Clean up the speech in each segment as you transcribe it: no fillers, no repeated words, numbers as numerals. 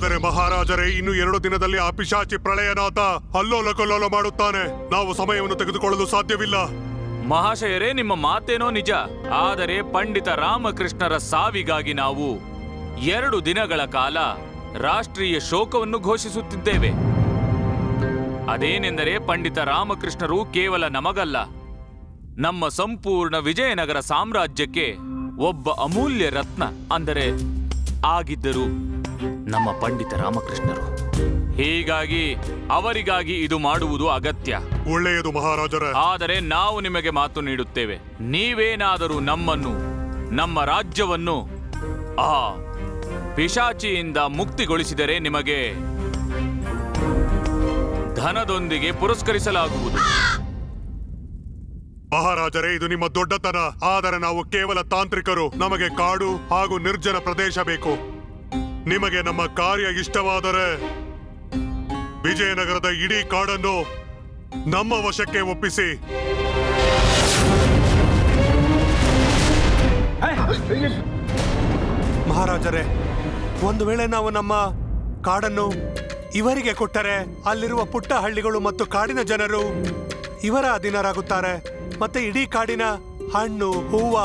ಆದರೆ ಮಹಾರಾಜರೇ, ಇನ್ನು 2 ದಿನದಲ್ಲಿ ಆ ಪಿಶಾಚಿ ಪ್ರಳಯನಾಥ ಅಲ್ಲೋಲ ಕಲ್ಲೋಲ ಮಾಡುತ್ತಾನೆ. ನಾವು ಸಮಯವನ್ನು ತೆಗೆದುಕೊಳ್ಳಲು ಸಾಧ್ಯವಿಲ್ಲ. ಮಹಾಶಯರೇ, ನಿಮ್ಮ ಮಾತೇನೋ ನಿಜ. ಆದರೆ ಪಂಡಿತ ರಾಮಕೃಷ್ಣರ ಸಾವಿಗಾಗಿ ನಾವು 2 ದಿನಗಳ ಕಾಲ ರಾಷ್ಟ್ರೀಯ ಶೋಕವನ್ನು ಘೋಷಿಸುತ್ತಿದ್ದೇವೆ. ಅದೇನೆಂದರೆ, ಪಂಡಿತ ರಾಮಕೃಷ್ಣರು ಕೇವಲ ನಮಗಲ್ಲ, ನಮ್ಮ ಸಂಪೂರ್ಣ ವಿಜಯನಗರ ಸಾಮ್ರಾಜ್ಯಕ್ಕೆ ಒಬ್ಬ ಅಮೂಲ್ಯ ರತ್ನ ಅಂದರೆ ಆಗಿದ್ದರು ನಮ್ಮ ಪಂಡಿತ ರಾಮಕೃಷ್ಣರು. ಹೀಗಾಗಿ ಅವರಿಗಾಗಿ ಇದು ಮಾಡುವುದು ಅಗತ್ಯ. ಒಳ್ಳೆಯದು ಮಹಾರಾಜರೇ. ಆದರೆ ನಾವು ನಿಮಗೆ ಮಾತು ನೀಡುತ್ತೇವೆ, ನೀವೇನಾದರೂ ನಮ್ಮನ್ನು, ನಮ್ಮ ರಾಜ್ಯವನ್ನು ಆ ಪಿಶಾಚಿಯಿಂದ ಮುಕ್ತಿಗೊಳಿಸಿದರೆ ನಿಮಗೆ ಧನದೊಂದಿಗೆ ಪುರಸ್ಕರಿಸಲಾಗುವುದು. ಮಹಾರಾಜರೇ, ಇದು ನಿಮ್ಮ ದೊಡ್ಡತನ. ಆದರೆ ನಾವು ಕೇವಲ ತಾಂತ್ರಿಕರು. ನಮಗೆ ಕಾಡು ಹಾಗೂ ನಿರ್ಜನ ಪ್ರದೇಶ ಬೇಕು. ನಿಮಗೆ ನಮ್ಮ ಕಾರ್ಯ ಇಷ್ಟವಾದರೆ ವಿಜಯನಗರದ ಇಡೀ ಕಾಡನ್ನು ನಮ್ಮ ವಶಕ್ಕೆ ಒಪ್ಪಿಸಿ. ಮಹಾರಾಜರೇ, ಒಂದು ವೇಳೆ ನಾವು ನಮ್ಮ ಕಾಡನ್ನು ಇವರಿಗೆ ಕೊಟ್ಟರೆ ಅಲ್ಲಿರುವ ಪುಟ್ಟ ಹಳ್ಳಿಗಳು ಮತ್ತು ಕಾಡಿನ ಜನರು ಇವರ ಅಧೀನರಾಗುತ್ತಾರೆ. ಮತ್ತೆ ಇಡೀ ಕಾಡಿನ ಹಣ್ಣು, ಹೂವ,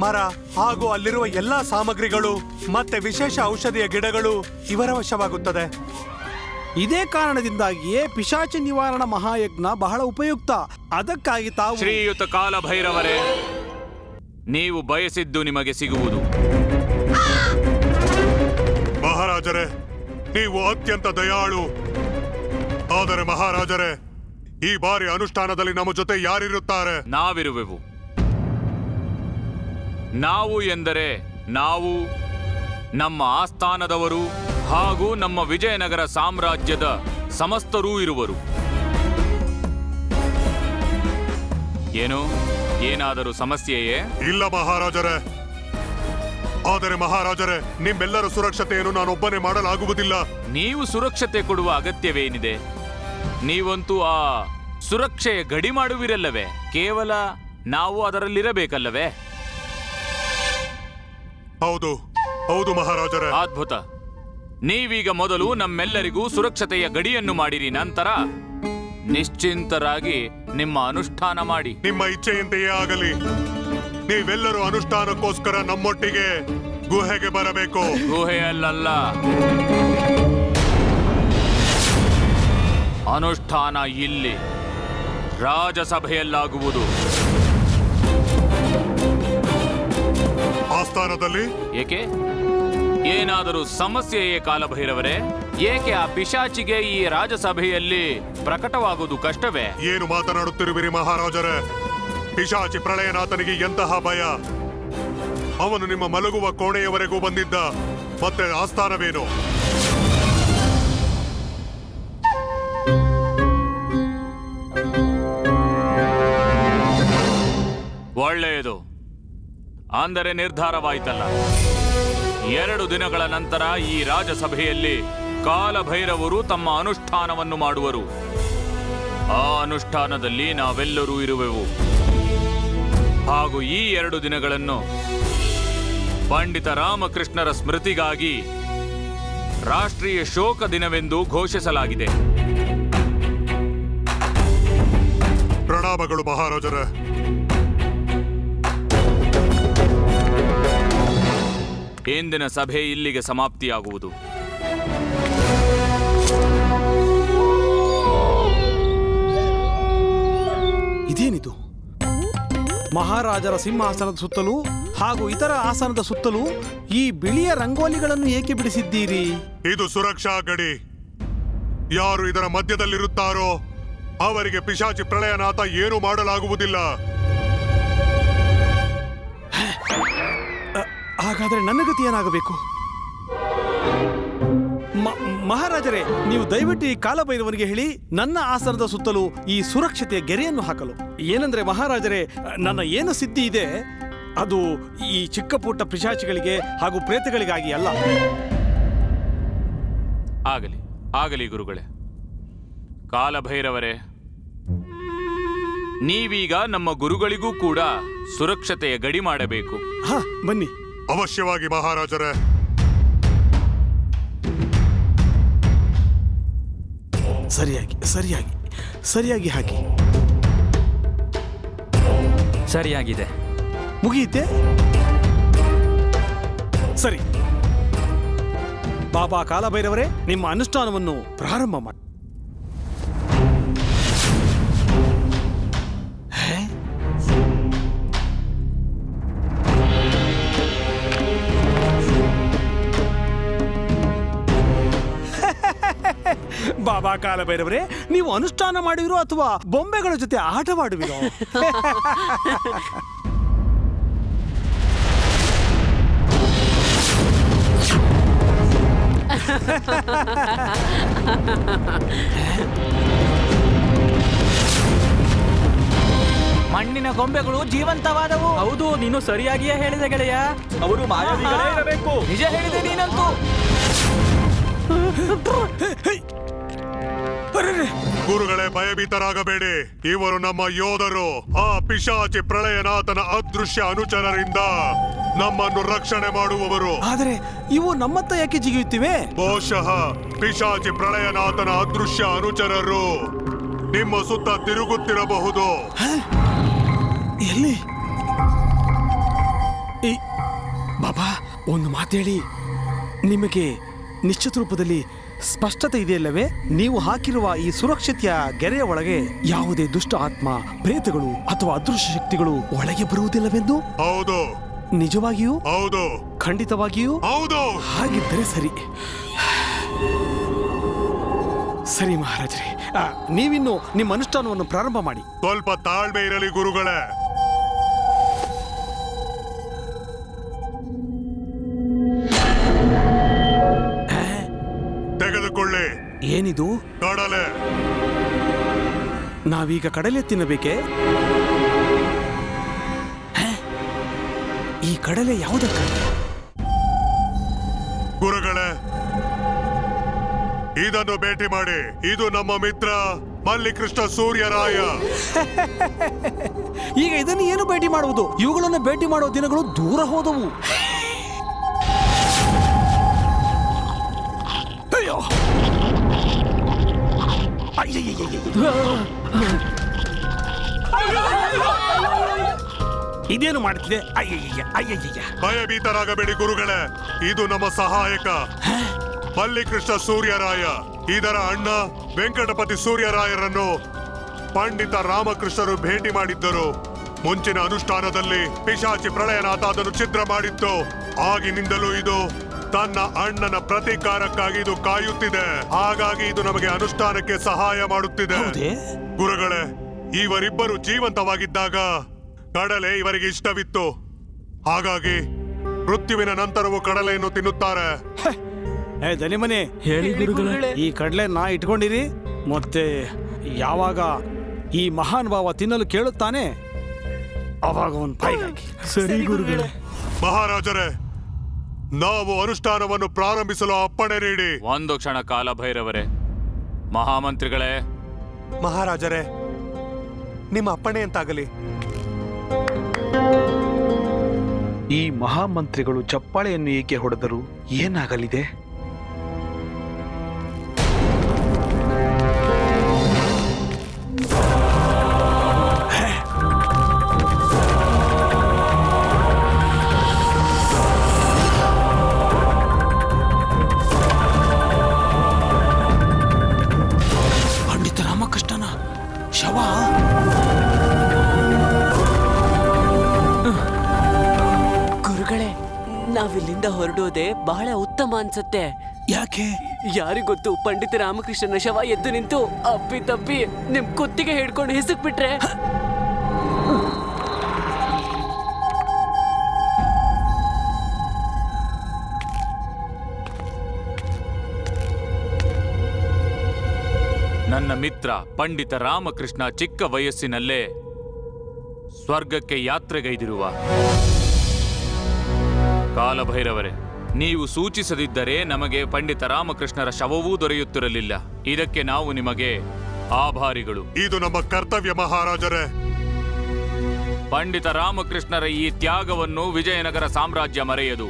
ಮರ ಹಾಗೂ ಅಲ್ಲಿರುವ ಎಲ್ಲಾ ಸಾಮಗ್ರಿಗಳು ಮತ್ತೆ ವಿಶೇಷ ಔಷಧಿಯ ಗಿಡಗಳು ಇವರ ವಶವಾಗುತ್ತದೆ. ಇದೇ ಕಾರಣದಿಂದಾಗಿಯೇ ಪಿಶಾಚಿ ನಿವಾರಣಾ ಮಹಾಯಜ್ಞ ಬಹಳ ಉಪಯುಕ್ತ. ಅದಕ್ಕಾಗಿ ತಾವು ಶ್ರೀಯುತ ಕಾಲಭೈರವರೇ, ನೀವು ಬಯಸಿದ್ದು ನಿಮಗೆ ಸಿಗುವುದು. ಮಹಾರಾಜರೇ, ನೀವು ಅತ್ಯಂತ ದಯಾಳು. ಆದರೆ ಮಹಾರಾಜರೇ, ಈ ಬಾರಿ ಅನುಷ್ಠಾನದಲ್ಲಿ ನಮ್ಮ ಜೊತೆ ಯಾರಿರುತ್ತಾರೆ? ನಾವಿರುವೆವು. ನಾವು ಎಂದರೆ ನಾವು, ನಮ್ಮ ಆಸ್ಥಾನದವರು ಹಾಗೂ ನಮ್ಮ ವಿಜಯನಗರ ಸಾಮ್ರಾಜ್ಯದ ಸಮಸ್ತರೂ ಇರುವರು. ಏನು, ಏನಾದರೂ ಸಮಸ್ಯೆಯೇ? ಇಲ್ಲ ಮಹಾರಾಜರೇ. ಆದರೆ ಮಹಾರಾಜರೇ, ನಿಮ್ಮೆಲ್ಲರ ಸುರಕ್ಷತೆಯನ್ನು ನಾನೊಬ್ಬನೇ ಮಾಡಲಾಗುವುದಿಲ್ಲ. ನೀವು ಸುರಕ್ಷತೆ ಕೊಡುವ ಅಗತ್ಯವೇನಿದೆ? ನೀವಂತೂ ಆ ಸುರಕ್ಷೆಯ ಗಡಿ ಮಾಡುವಿರಲ್ಲವೇ? ಕೇವಲ ನಾವು ಅದರಲ್ಲಿರಬೇಕಲ್ಲವೇ? ಹೌದು ಹೌದು ಮಹಾರಾಜರೇ. ಅದ್ಭುತ. ನೀವೀಗ ಮೊದಲು ನಮ್ಮೆಲ್ಲರಿಗೂ ಸುರಕ್ಷತೆಯ ಗಡಿಯನ್ನು ಮಾಡಿರಿ. ನಂತರ ನಿಶ್ಚಿಂತರಾಗಿ ನಿಮ್ಮ ಅನುಷ್ಠಾನ ಮಾಡಿ. ನಿಮ್ಮ ಇಚ್ಛೆಯಂತೆಯೇ ಆಗಲಿ. ನೀವೆಲ್ಲರೂ ಅನುಷ್ಠಾನಕ್ಕೋಸ್ಕರ ನಮ್ಮೊಟ್ಟಿಗೆ ಗುಹೆಗೆ ಬರಬೇಕು. ಗುಹೆಯಲ್ಲ, ಅನುಷ್ಠಾನ ಇಲ್ಲಿ ರಾಜಸಭೆಯಲ್ಲಾಗುವುದು. ಆಸ್ಥಾನದಲ್ಲಿ? ಏಕೆ? ಏನಾದರೂ ಸಮಸ್ಯೆಯೇ ಕಾಲಭೈರವರೇ? ಏಕೆ ಆ ಪಿಶಾಚಿಗೆ ಈ ರಾಜಸಭೆಯಲ್ಲಿ ಪ್ರಕಟವಾಗುವುದು ಕಷ್ಟವೇ? ಏನು ಮಾತನಾಡುತ್ತಿರುವಿರಿ ಮಹಾರಾಜರೇ? ಪಿಶಾಚಿ ಪ್ರಳಯನಾಥನಿಗೆ ಎಂತಹ ಭಯ! ಅವನು ನಿಮ್ಮ ಮಲಗುವ ಕೋಣೆಯವರೆಗೂ ಬಂದಿದ್ದ. ಮತ್ತೆ ಆಸ್ಥಾನವೇನು? ಒಳ್ಳೆಯದು. ಅಂದರೆ ನಿರ್ಧಾರವಾಯಿತಲ್ಲ. 2 ದಿನಗಳ ನಂತರ ಈ ರಾಜಸಭೆಯಲ್ಲಿ ಕಾಲಭೈರವರು ತಮ್ಮ ಅನುಷ್ಠಾನವನ್ನು ಮಾಡುವರು. ಆ ಅನುಷ್ಠಾನದಲ್ಲಿ ನಾವೆಲ್ಲರೂ ಇರುವೆವು. ಹಾಗೂ ಈ 2 ದಿನಗಳನ್ನು ಪಂಡಿತ ರಾಮಕೃಷ್ಣರ ಸ್ಮೃತಿಗಾಗಿ ರಾಷ್ಟ್ರೀಯ ಶೋಕ ದಿನವೆಂದು ಘೋಷಿಸಲಾಗಿದೆ. ಪ್ರಣಾಮಗಳು ಮಹಾರಾಜರೇ. ಇಂದಿನ ಸಭೆ ಇಲ್ಲಿಗೆ ಸಮಾಪ್ತಿಯಾಗುವುದು. ಇದೇನಿದು? ಮಹಾರಾಜರ ಸಿಂಹಾಸನದ ಸುತ್ತಲೂ ಹಾಗೂ ಇತರ ಆಸನದ ಸುತ್ತಲೂ ಈ ಬಿಳಿಯ ರಂಗೋಲಿಗಳನ್ನು ಏಕೆ ಬಿಡಿಸಿದ್ದೀರಿ? ಇದು ಸುರಕ್ಷಾ ಗಡಿ. ಯಾರು ಇದರ ಮಧ್ಯದಲ್ಲಿರುತ್ತಾರೋ ಅವರಿಗೆ ಪಿಶಾಚಿ ಪ್ರಳಯನಾಥ ಏನು ಮಾಡಲಾಗುವುದಿಲ್ಲ. ಹಾಗಾದ್ರೆ ನನ್ನ ಗತಿ ಏನಾಗಬೇಕು? ಮಹಾರಾಜರೇ, ನೀವು ದಯವಿಟ್ಟು ಈ ಕಾಲಭೈರವನಿಗೆ ಹೇಳಿ ನನ್ನ ಆಸನದ ಸುತ್ತಲೂ ಈ ಸುರಕ್ಷತೆಯ ಗೆರೆಯನ್ನು ಹಾಕಲು. ಏನಂದ್ರೆ ಮಹಾರಾಜರೇ, ನನ್ನ ಏನು ಸಿದ್ಧಿ ಇದೆ ಅದು ಈ ಚಿಕ್ಕ ಪುಟ್ಟ ಪಿಶಾಚಿಗಳಿಗೆ ಹಾಗೂ ಪ್ರೇತಗಳಿಗಾಗಿ ಅಲ್ಲ. ಆಗಲಿ ಆಗಲಿ ಗುರುಗಳೇ. ಕಾಲಭೈರವರೇ, ನೀವೀಗ ನಮ್ಮ ಗುರುಗಳಿಗೂ ಕೂಡ ಸುರಕ್ಷತೆಯ ಗಡಿ ಮಾಡಬೇಕು. ಬನ್ನಿ. ಅವಶ್ಯವಾಗಿ ಮಹಾರಾಜರೇ. ಸರಿಯಾಗಿ ಸರಿಯಾಗಿ ಸರಿಯಾಗಿ ಹಾಕಿ. ಸರಿಯಾಗಿದೆ. ಮುಗಿಯುತ್ತೆ. ಸರಿ, ಬಾಬಾ ಕಾಲಭೈರವರೇ, ನಿಮ್ಮ ಅನುಷ್ಠಾನವನ್ನು ಪ್ರಾರಂಭ ಮಾಡಿ. ಬಾಬಾ ಕಾಲಭೈರವರೇ, ನೀವು ಅನುಷ್ಠಾನ ಮಾಡುವಿರೋ ಅಥವಾ ಬೊಂಬೆಗಳ ಜೊತೆ ಆಟವಾಡುವಿರೋ? ಮಣ್ಣಿನ ಗೊಂಬೆಗಳು ಜೀವಂತವಾದವು. ಹೌದು, ನೀನು ಸರಿಯಾಗಿಯೇ ಹೇಳಿದೆ ಗೆಳೆಯ. ಅವರು ಮಾಯಾವಿಗಳೇ ಇರಬೇಕು. ನಿಜ ಹೇಳಿದೆ ನೀನಂತೂ. ಗುರುಗಳೇ, ಭಯಭೀತರಾಗಬೇಡಿ. ಇವರು ನಮ್ಮ ಯೋಧರು. ಆ ಪಿಶಾಚಿ ಪ್ರಳಯನಾಥನ ಅದೃಶ್ಯ ಅನುಚರರಿಂದ ನಮ್ಮನ್ನು ರಕ್ಷಣೆ ಮಾಡುವವರು. ಆದರೆ ಇವು ನಮ್ಮತ್ತ ಯಾಕೆ ಜಿಗಿಯುತ್ತಿವೆ? ಬಹುಶಃ ಪಿಶಾಚಿ ಪ್ರಳಯನಾಥನ ಅದೃಶ್ಯ ಅನುಚರರು ನಿಮ್ಮ ಸುತ್ತ ತಿರುಗುತ್ತಿರಬಹುದು. ಎಲ್ಲಿ? ಬಾಬಾ, ಒಂದು ಮಾತೇಳಿ. ನಿಮಗೆ ನಿಶ್ಚಿತ ರೂಪದಲ್ಲಿ ಸ್ಪಷ್ಟತೆ ಇದೆಯಲ್ಲವೇ? ನೀವು ಹಾಕಿರುವ ಈ ಸುರಕ್ಷತೆಯ ಗೆರೆಯ ಒಳಗೆ ಯಾವುದೇ ದುಷ್ಟ ಆತ್ಮ, ಪ್ರೇತಗಳು ಅಥವಾ ಅದೃಶ್ಯ ಶಕ್ತಿಗಳು ಒಳಗೆ ಬರುವುದಿಲ್ಲವೆಂದು? ಹೌದು. ನಿಜವಾಗಿಯೂ? ಹೌದು. ಖಂಡಿತವಾಗಿಯೂ? ಹೌದು. ಹಾಗಿದ್ದರೆ ಸರಿ. ಸರಿ ಮಹಾರಾಜರೇ, ನೀವಿನ್ನು ನಿಮ್ಮ ಅನುಷ್ಠಾನವನ್ನು ಪ್ರಾರಂಭ ಮಾಡಿ. ಸ್ವಲ್ಪ ತಾಳ್ಮೆ ಇರಲಿ ಗುರುಗಳೇ. ತೆಗೆದುಕೊಳ್ಳಿ. ಏನಿದು? ಕಡಲೆ. ನಾವೀಗ ಕಡಲೆ ತಿನ್ನಬೇಕೆ? ಈ ಕಡಲೆ ಯಾವುದಕ್ಕಾಗಿ? ಗುರುಗಳೇ, ಇದನ್ನು ಭೇಟಿ ಮಾಡಿ. ಇದು ನಮ್ಮ ಮಿತ್ರ ಮಲ್ಲಿಕೃಷ್ಣ ಸೂರ್ಯರಾಯ. ಈಗ ಇದನ್ನು ಏನು ಭೇಟಿ ಮಾಡುವುದು? ಇವುಗಳನ್ನು ಭೇಟಿ ಮಾಡುವ ದಿನಗಳು ದೂರ ಹೋದವು. ಅಯ್ಯೋ, ಇದೇನು ಮಾಡುತ್ತಿದೆ? ಅಯ್ಯಯ್ಯ ಅಯ್ಯಯ್ಯ. ಭಯಭೀತರಾಗಬೇಡಿ ಗುರುಗಳೇ, ಇದು ನಮ್ಮ ಸಹಾಯಕ ಮಲ್ಲಿಕೃಷ್ಣ ಸೂರ್ಯರಾಯ. ಇದರ ಅಣ್ಣ ವೆಂಕಟಪತಿ ಸೂರ್ಯರಾಯರನ್ನು ಪಂಡಿತ ರಾಮಕೃಷ್ಣರು ಭೇಟಿ ಮಾಡಿದ್ದರು. ಮುಂಚಿನ ಅನುಷ್ಠಾನದಲ್ಲಿ ಪಿಶಾಚಿ ಪ್ರಳಯನಾಥ ಅದನ್ನು ಛಿದ್ರ ಮಾಡಿತ್ತು. ಆಗಿನಿಂದಲೂ ಇದು ತನ್ನ ಅಣ್ಣನ ಪ್ರತೀಕಾರಕ್ಕಾಗಿ ಇದು ಕಾಯುತ್ತಿದೆ. ಹಾಗಾಗಿ ಇದು ನಮಗೆ ಅನುಷ್ಠಾನಕ್ಕೆ ಸಹಾಯ ಮಾಡುತ್ತಿದೆ. ಗುರುಗಳೇ, ಇವರಿಬ್ಬರು ಜೀವಂತವಾಗಿದ್ದಾಗ ಕಡಲೆ ಇವರಿಗೆ ಇಷ್ಟವಿತ್ತು. ಹಾಗಾಗಿ ಮೃತ್ಯುವಿನ ನಂತರವೂ ಕಡಲೆಯನ್ನು ತಿನ್ನುತ್ತಾರೆ. ದನಿಮನೆ ಹೇಳಿ ಗುರುಗಳೇ, ಈ ಕಡಲೆ ನಾ ಇಟ್ಕೊಂಡಿರಿ. ಮತ್ತೆ ಯಾವಾಗ ಈ ಮಹಾನ್ ಭಾವ ತಿನ್ನಲು ಕೇಳುತ್ತಾನೆ ಅವಾಗ ಒಂದು ಬಾಯಿಗೆ. ಸರಿ ಗುರುಗಳೇ. ಮಹಾರಾಜರೇ, ನಾವು ಅನುಷ್ಠಾನವನ್ನು ಪ್ರಾರಂಭಿಸಲು ಅಪ್ಪಣೆ ನೀಡಿ. ಒಂದು ಕ್ಷಣ ಕಾಲಭೈರವರೇ. ಮಹಾಮಂತ್ರಿಗಳೇ. ಮಹಾರಾಜರೇ, ನಿಮ್ಮ ಅಪ್ಪಣೆ ಅಂತಾಗಲಿ. ಈ ಮಹಾಮಂತ್ರಿಗಳು ಚಪ್ಪಾಳೆಯನ್ನು ಏಕೆ ಹೊಡೆದರು? ಏನಾಗಲಿದೆ? ಪಂಡಿತ ರಾಮಕೃಷ್ಣನ ಶವ. ಗುರುಗಳೇ, ನಾವಿಲ್ಲಿಂದ ಹೊರಡೋದೆ ಬಹಳ ಉತ್ತಮ ಅನ್ಸುತ್ತೆ. ಯಾಕೆ? ಯಾರಿಗೊತ್ತು, ಪಂಡಿತ ರಾಮಕೃಷ್ಣನ ಶವ ಎದ್ದು ನಿಂತು ಅಪ್ಪಿ ತಪ್ಪಿ ನಿಮ್ ಕುತ್ತಿಗೆ ಹಿಡ್ಕೊಂಡು ಹಿಸುಕ್ ಬಿಟ್ರೆ? ನನ್ನ ಮಿತ್ರ ಪಂಡಿತ ರಾಮಕೃಷ್ಣ ಚಿಕ್ಕ ವಯಸ್ಸಿನಲ್ಲೇ ಸ್ವರ್ಗಕ್ಕೆ ಯಾತ್ರೆಗೈದಿರುವ ಕಾಲಭೈರವರೇ, ನೀವು ಸೂಚಿಸದಿದ್ದರೆ ನಮಗೆ ಪಂಡಿತ ರಾಮಕೃಷ್ಣರ ಶವವೂ ದೊರೆಯುತ್ತಿರಲಿಲ್ಲ. ಇದಕ್ಕೆ ನಾವು ನಿಮಗೆ ಆಭಾರಿಗಳು. ಇದು ನಮ್ಮ ಕರ್ತವ್ಯ ಮಹಾರಾಜರೇ. ಪಂಡಿತ ರಾಮಕೃಷ್ಣರ ಈ ತ್ಯಾಗವನ್ನು ವಿಜಯನಗರ ಸಾಮ್ರಾಜ್ಯ ಮರೆಯದು.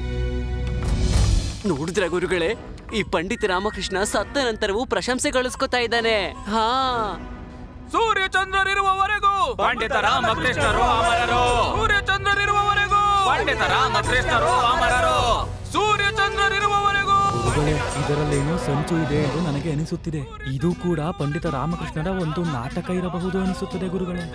ನೋಡಿದ್ರ ಗುರುಗಳೇ, ಈ ಪಂಡಿತ ರಾಮಕೃಷ್ಣ ಸತ್ತ ನಂತರವೂ ಪ್ರಶಂಸೆ ಗಳಿಸ್ಕೊತಾ ಇದ್ದಾನೆ. ಹಾ, ಸೂರ್ಯ ಚಂದ್ರರಿರುವವರೆಗೂ ಪಂಡಿತ ರಾಮಕೃಷ್ಣರು ಅಮರರು. ಸೂರ್ಯ ಚಂದ್ರರಿರುವವರೆಗೂ ಪಂಡಿತ ರಾಮಕೃಷ್ಣರು ಅಮರರು. ಸೂರ್ಯ ಚಂದ್ರರಿರುವವರೆಗೂ. ಇದರಲ್ಲೇನೋ ಸಂಚು ಇದೆ ಎಂದು ನನಗೆ ಅನಿಸುತ್ತಿದೆ. ಇದು ಕೂಡ ಪಂಡಿತ ರಾಮಕೃಷ್ಣರ ಒಂದು ನಾಟಕ ಇರಬಹುದು ಅನಿಸುತ್ತದೆ ಗುರುಗಳೇ.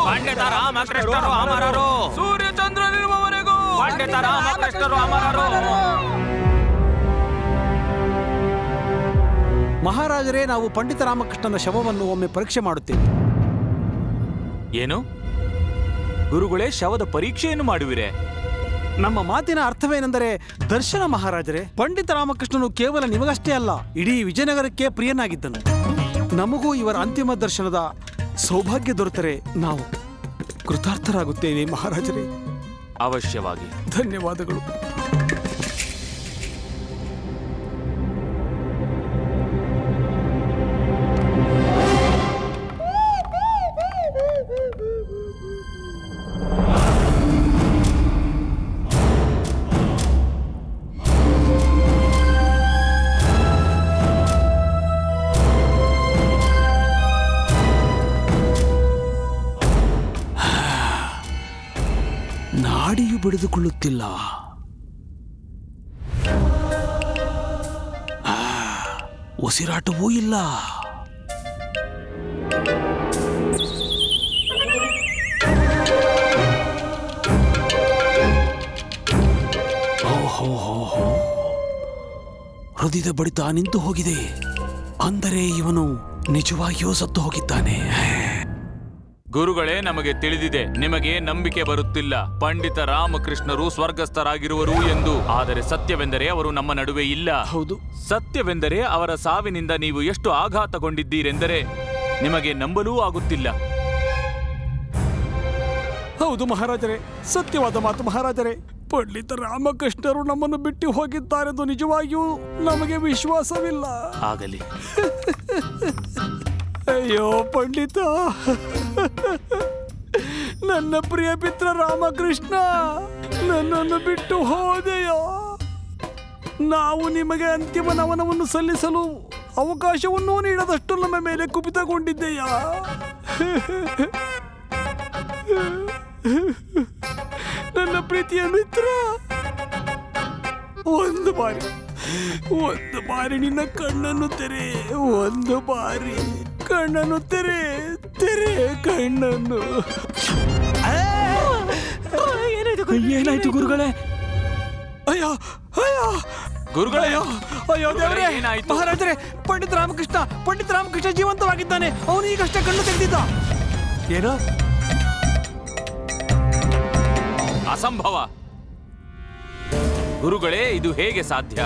ಪಂಡಿತ ರಾಮಕೃಷ್ಣರು ಅಮರರು. ಸೂರ್ಯ ಚಂದ್ರರಿರುವವರೆಗೂ ಪಂಡಿತ ರಾಮಕೃಷ್ಣರು ಅಮರರು. ಮಹಾರಾಜರೇ, ನಾವು ಪಂಡಿತ ರಾಮಕೃಷ್ಣನ ಶವವನ್ನು ಒಮ್ಮೆ ಪರೀಕ್ಷೆ ಮಾಡುತ್ತೇವೆ. ಏನು ಗುರುಗಳೇ, ಶವದ ಪರೀಕ್ಷೆಯನ್ನು ಮಾಡುವಿರೆ? ನಮ್ಮ ಮಾತಿನ ಅರ್ಥವೇನೆಂದರೆ, ದರ್ಶನ ಮಹಾರಾಜರೇ, ಪಂಡಿತ ರಾಮಕೃಷ್ಣನು ಕೇವಲ ನಿಮಗಷ್ಟೇ ಅಲ್ಲ, ಇಡೀ ವಿಜಯನಗರಕ್ಕೆ ಪ್ರಿಯನಾಗಿದ್ದನು. ನಮಗೂ ಇವರ ಅಂತಿಮ ದರ್ಶನದ ಸೌಭಾಗ್ಯ ದೊರೆತರೆ ನಾವು ಕೃತಾರ್ಥರಾಗುತ್ತೇವೆ ಮಹಾರಾಜರೇ. ಅವಶ್ಯವಾಗಿ. ಧನ್ಯವಾದಗಳು. ನಾಡಿಯು ಬಿಡಿದುಕೊಳ್ಳುತ್ತಿಲ್ಲ. ಉಸಿರಾಟವೂ ಇಲ್ಲ. ಹೃದಯದ ಬಡಿತ ನಿಂತು ಹೋಗಿದೆ. ಅಂದರೆ ಇವನು ನಿಜವಾಗಿಯೂ ಸತ್ತು ಹೋಗಿದ್ದಾನೆ. ಗುರುಗಳೇ, ನಮಗೆ ತಿಳಿದಿದೆ, ನಿಮಗೆ ನಂಬಿಕೆ ಬರುತ್ತಿಲ್ಲ. ಪಂಡಿತ ರಾಮಕೃಷ್ಣರು ಸ್ವರ್ಗಸ್ಥರಾಗಿರುವರು ಎಂದು. ಆದರೆ ಸತ್ಯವೆಂದರೆ ಅವರು ನಮ್ಮ ನಡುವೆ ಇಲ್ಲ. ಹೌದು. ಸತ್ಯವೆಂದರೆ ಅವರ ಸಾವಿನಿಂದ ನೀವು ಎಷ್ಟು ಆಘಾತಗೊಂಡಿದ್ದೀರೆಂದರೆ ನಿಮಗೆ ನಂಬಲೂ ಆಗುತ್ತಿಲ್ಲ. ಹೌದು ಮಹಾರಾಜರೇ, ಸತ್ಯವಾದ ಮಾತು ಮಹಾರಾಜರೇ. ಪಂಡಿತ ರಾಮಕೃಷ್ಣರು ನಮ್ಮನ್ನು ಬಿಟ್ಟು ಹೋಗಿದ್ದಾರೆಂದು ನಿಜವಾಗಿಯೂ ನಮಗೆ ವಿಶ್ವಾಸವಿಲ್ಲ. ಆಗಲಿ. ಅಯ್ಯೋ ಪಂಡಿತ, ನನ್ನ ಪ್ರಿಯ ಪಿತ್ರ ರಾಮಕೃಷ್ಣ, ನನ್ನನ್ನು ಬಿಟ್ಟು ಹೋದೆಯೋ. ನಾವು ನಿಮಗೆ ಅಂತಿಮ ನಮನವನ್ನು ಸಲ್ಲಿಸಲು ಅವಕಾಶವನ್ನೂ ನೀಡದಷ್ಟು ನಮ್ಮ ಮೇಲೆ ಕುಪಿತಗೊಂಡಿದ್ದೆಯಾ? ನನ್ನ ಪ್ರೀತಿಯ ಮಿತ್ರ, ಒಂದು ಬಾರಿ ನಿನ್ನ ಕಣ್ಣನ್ನು ತೆರೆ. ಒಂದು ಬಾರಿ ಕಣ್ಣನ್ನು ತೆರೆ ಕಣ್ಣನ್ನು. ಏನಾಯ್ತು ಗುರುಗಳೇ? ಅಯ್ಯೋ ಅಯ್ಯೋ ಗುರುಗಳೇ, ಅಯ್ಯೋ ದೇವರೇ, ಮಹಾರಾಜರೇ, ಪಂಡಿತ ರಾಮಕೃಷ್ಣ ಜೀವಂತವಾಗಿದ್ದಾನೆ. ಅವನು ಈಗಷ್ಟೇ ಕಣ್ಣು ತೆಗೆದಿದ್ದ. ಏನೋ ಅಸಂಭವ. ಗುರುಗಳೇ, ಇದು ಹೇಗೆ ಸಾಧ್ಯ?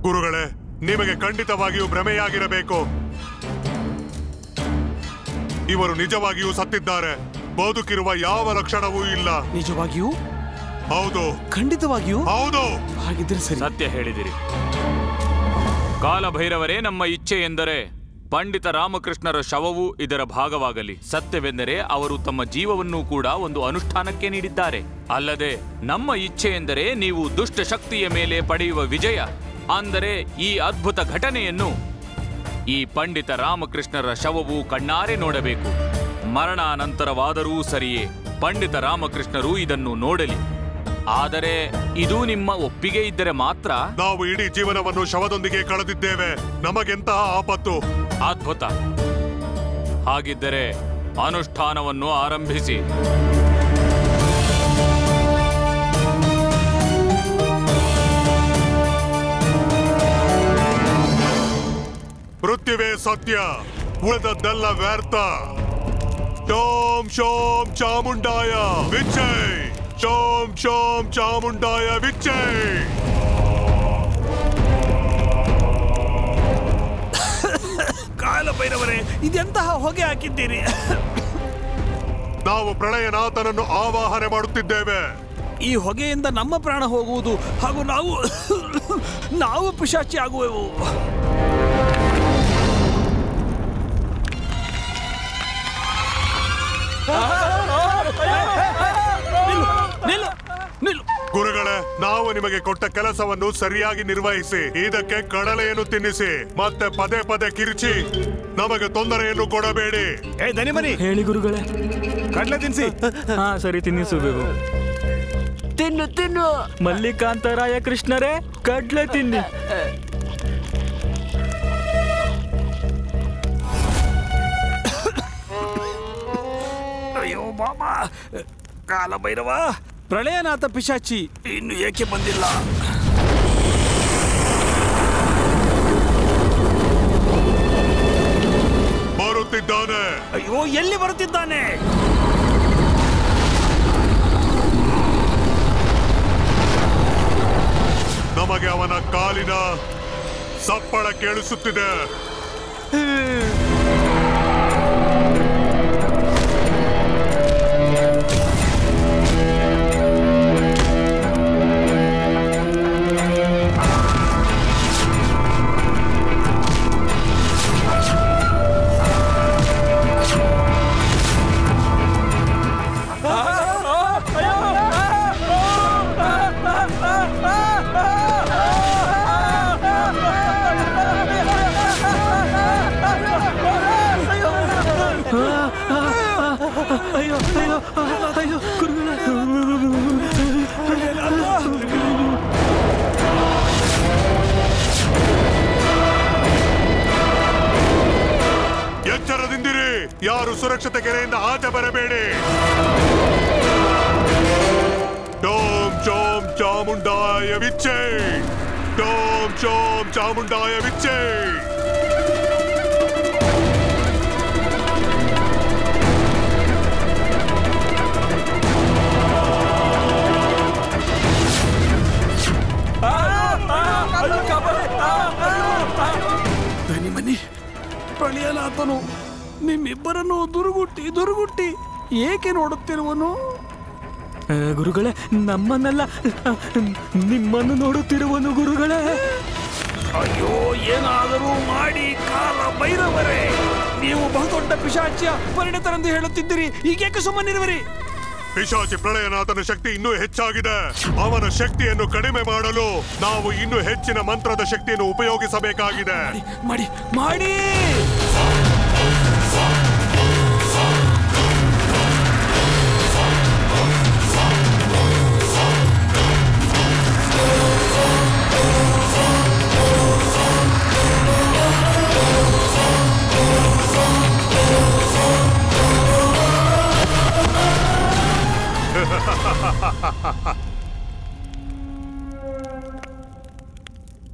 ಗುರುಗಳೇ, ನಿಮಗೆ ಖಂಡಿತವಾಗಿಯೂ ಭ್ರಮೆಯಾಗಿರಬೇಕು. ಇವರು ನಿಜವಾಗಿಯೂ ಸತ್ತಿದ್ದಾರೆ. ಬದುಕಿರುವ ಯಾವ ಲಕ್ಷಣವೂ ಇಲ್ಲ. ನಿಜವಾಗಿಯೂ? ಹೌದು. ಖಂಡಿತವಾಗಿಯೂ? ಹೌದು. ಹಾಗಿದ್ರೆ ಸರಿ. ಸತ್ಯ ಹೇಳಿದಿರಿ. ಕಾಲಭೈರವರೇ, ನಮ್ಮ ಇಚ್ಛೆ ಎಂದರೆ ಪಂಡಿತ ರಾಮಕೃಷ್ಣರ ಶವವು ಇದರ ಭಾಗವಾಗಲಿ. ಸತ್ಯವೆಂದರೆ ಅವರು ತಮ್ಮ ಜೀವವನ್ನು ಕೂಡ ಒಂದು ಅನುಷ್ಠಾನಕ್ಕೆ ನೀಡಿದ್ದಾರೆ. ಅಲ್ಲದೆ ನಮ್ಮ ಇಚ್ಛೆ ಎಂದರೆ ನೀವು ದುಷ್ಟ ಶಕ್ತಿಯ ಮೇಲೆ ಪಡೆಯುವ ವಿಜಯ, ಅಂದರೆ ಈ ಅದ್ಭುತ ಘಟನೆಯನ್ನು ಈ ಪಂಡಿತ ರಾಮಕೃಷ್ಣರ ಶವವು ಕಣ್ಣಾರೆ ನೋಡಬೇಕು. ಮರಣಾನಂತರವಾದರೂ ಸರಿಯೇ, ಪಂಡಿತ ರಾಮಕೃಷ್ಣರು ಇದನ್ನು ನೋಡಲಿ. ಆದರೆ ಇದು ನಿಮ್ಮ ಒಪ್ಪಿಗೆ ಇದ್ದರೆ ಮಾತ್ರ. ನಾವು ಇಡೀ ಜೀವನವನ್ನು ಶವದೊಂದಿಗೆ ಕಳೆದಿದ್ದೇವೆ. ನಮಗೆಂತಹ ಆಪತ್ತು. ಅದ್ಭುತ. ಹಾಗಿದ್ದರೆ ಅನುಷ್ಠಾನವನ್ನು ಆರಂಭಿಸಿ. ಮೃತ್ಯುವೇ ಸತ್ಯ, ಉಳಿದದ್ದೆಲ್ಲ ವ್ಯರ್ಥ. ಶೋಂ ಶೋಂ ಚಾಮುಂಡಾಯ ವಿಜಯ್. ಶೋಂ ಶೋಂ ಚಾಮುಂಡಾಯ ವಿಜಯ್. ಕಾಲಭೈರವರೇ, ಇದೆಂತಹ ಹೊಗೆ ಹಾಕಿದ್ದೀರಿ? ನಾವು ಪ್ರಳಯನಾಥನನ್ನು ಆವಾಹನೆ ಮಾಡುತ್ತಿದ್ದೇವೆ. ಈ ಹೊಗೆಯಿಂದ ನಮ್ಮ ಪ್ರಾಣ ಹೋಗುವುದು ಹಾಗೂ ನಾವು ಪಿಶಾಚಿ ಆಗುವೆವು. ಗುರುಗಳೇ, ನಾವು ನಿಮಗೆ ಕೊಟ್ಟ ಕೆಲಸವನ್ನು ಸರಿಯಾಗಿ ನಿರ್ವಹಿಸಿ ಇದಕ್ಕೆ ಕಡಲೆಯನ್ನು ತಿನ್ನಿಸಿ, ಮತ್ತೆ ಪದೇ ಪದೇ ಕಿರಿಚಿ ನಮಗೆ ತೊಂದರೆಯನ್ನು ಕೊಡಬೇಡಿ. ದನಿಮನಿ ಹೇಳಿ ಗುರುಗಳೇ. ಕಡಲೆ ತಿನ್ನಿಸಿ. ಹಾ ಸರಿ, ತಿನ್ನಿಸಬೇಕು. ತಿನ್ನು ತಿನ್ನು. ಮಲ್ಲಿಕಾಂತರಾಯ ಕೃಷ್ಣರೇ, ಕಡ್ಲೆ ತಿನ್ನಿ. ಅಯ್ಯೋ ಬಾಬಾ, ಕಾಲಭೈರವ, ಪ್ರಳಯನಾಥ ಪಿಶಾಚಿ ಇನ್ನು ಏಕೆ ಬಂದಿಲ್ಲ? ಬರುತ್ತಿದ್ದಾನೆ. ಅಯ್ಯೋ, ಎಲ್ಲಿ ಬರುತ್ತಿದ್ದಾನೆ? ನಮಗೆ ಅವನ ಕಾಲಿನ ಸಪ್ಪಳ ಕೇಳಿಸುತ್ತಿದೆ. ಎಚ್ಚರದಿಂದಿರಿ, ಯಾರು ಸುರಕ್ಷಿತ ಕೆರೆಯಿಂದ ಆಚೆ ಬರಬೇಡಿ. ಡೋಂ ಚೋಂ ಚಾಮುಂಡಾಯ ವಿಚ್ಚೆ, ಡೋಂ ಚೋಂ ಚಾಮುಂಡಾಯ ವಿಚ್ಚೆ. ದನಿಮನಿ, ಪ್ರಳಯನಾಥನು ನಿಮ್ಮಿಬ್ಬರನ್ನು ದುರುಗುಟ್ಟಿ ಏಕೆ ನೋಡುತ್ತಿರುವನು? ಗುರುಗಳೇ, ನಮ್ಮನ್ನೆಲ್ಲ ನಿಮ್ಮನ್ನು ನೋಡುತ್ತಿರುವನು ಗುರುಗಳೇ. ಅಯ್ಯೋ, ಏನಾದರೂ ಮಾಡಿ ಕಾಲ ಭೈರವರೇ, ನೀವು ಬಹುದೊಡ್ಡ ಪಿಶಾಚಿಯ ಪರಿಣಿತರೆಂದು ಹೇಳುತ್ತಿದ್ದೀರಿ, ಈಗೇಕೆ ಸುಮ್ಮನಿರುವಿರಿ? ಪಿಶಾಚಿ ಪ್ರಳಯನಾಥನ ಶಕ್ತಿ ಇನ್ನೂ ಹೆಚ್ಚಾಗಿದೆ. ಅವನ ಶಕ್ತಿಯನ್ನು ಕಡಿಮೆ ಮಾಡಲು ನಾವು ಇನ್ನೂ ಹೆಚ್ಚಿನ ಮಂತ್ರದ ಶಕ್ತಿಯನ್ನು ಉಪಯೋಗಿಸಬೇಕಾಗಿದೆ. ಮಾಡಿ ಮಾಡಿ.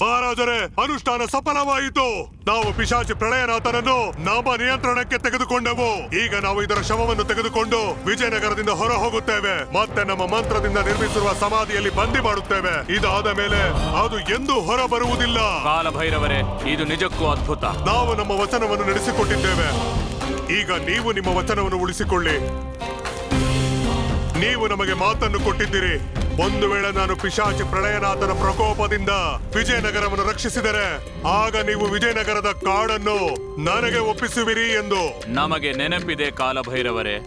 ಮಹಾರಾಜರೇ, ಅನುಷ್ಠಾನ ಸಫಲವಾಯಿತು. ನಾವು ಪಿಶಾಚಿ ಪ್ರಳಯನಾಥನನ್ನು ನಮ್ಮ ನಿಯಂತ್ರಣಕ್ಕೆ ತೆಗೆದುಕೊಂಡೆವು. ಈಗ ನಾವು ಇದರ ಶವವನ್ನು ತೆಗೆದುಕೊಂಡು ವಿಜಯನಗರದಿಂದ ಹೊರ ಹೋಗುತ್ತೇವೆ. ಮತ್ತೆ ನಮ್ಮ ಮಂತ್ರದಿಂದ ನಿರ್ಮಿಸಿರುವ ಸಮಾಧಿಯಲ್ಲಿ ಬಂದಿ ಮಾಡುತ್ತೇವೆ. ಇದಾದ ಮೇಲೆ ಅದು ಎಂದೂ ಹೊರ ಬರುವುದಿಲ್ಲ. ಕಾಲಭೈರವರೇ, ಇದು ನಿಜಕ್ಕೂ ಅದ್ಭುತ. ನಾವು ನಮ್ಮ ವಚನವನ್ನು ನಡೆಸಿಕೊಟ್ಟಿದ್ದೇವೆ. ಈಗ ನೀವು ನಿಮ್ಮ ವಚನವನ್ನು ಉಳಿಸಿಕೊಳ್ಳಿ. ನೀವು ನಮಗೆ ಮಾತನ್ನು ಕೊಟ್ಟಿದ್ದೀರಿ. ಒಂದು ವೇಳೆ ನಾನು ಪಿಶಾಚಿ ಪ್ರಳಯನಾಥನ ಪ್ರಕೋಪದಿಂದ ವಿಜಯನಗರವನ್ನು ರಕ್ಷಿಸಿದರೆ ಆಗ ನೀವು ವಿಜಯನಗರದ ಕಾಡನ್ನು ನನಗೆ ಒಪ್ಪಿಸುವಿರಿ ಎಂದು. ನಮಗೆ ನೆನಪಿದೆ ಕಾಲಭೈರವರೇ.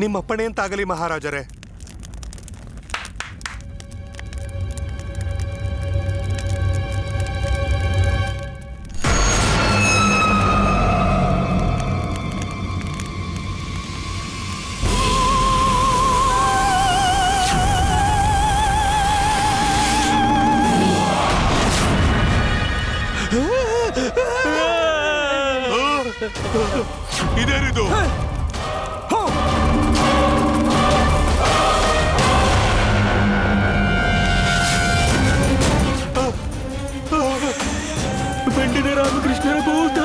ನಿಮ್ಮಪ್ಪಣೆಯಂತಾಗಲಿ ಮಹಾರಾಜರೇ. ಇದೇನಿದು? ಪಂಡಿತ ರಾಮಕೃಷ್ಣರ ಭೂತ.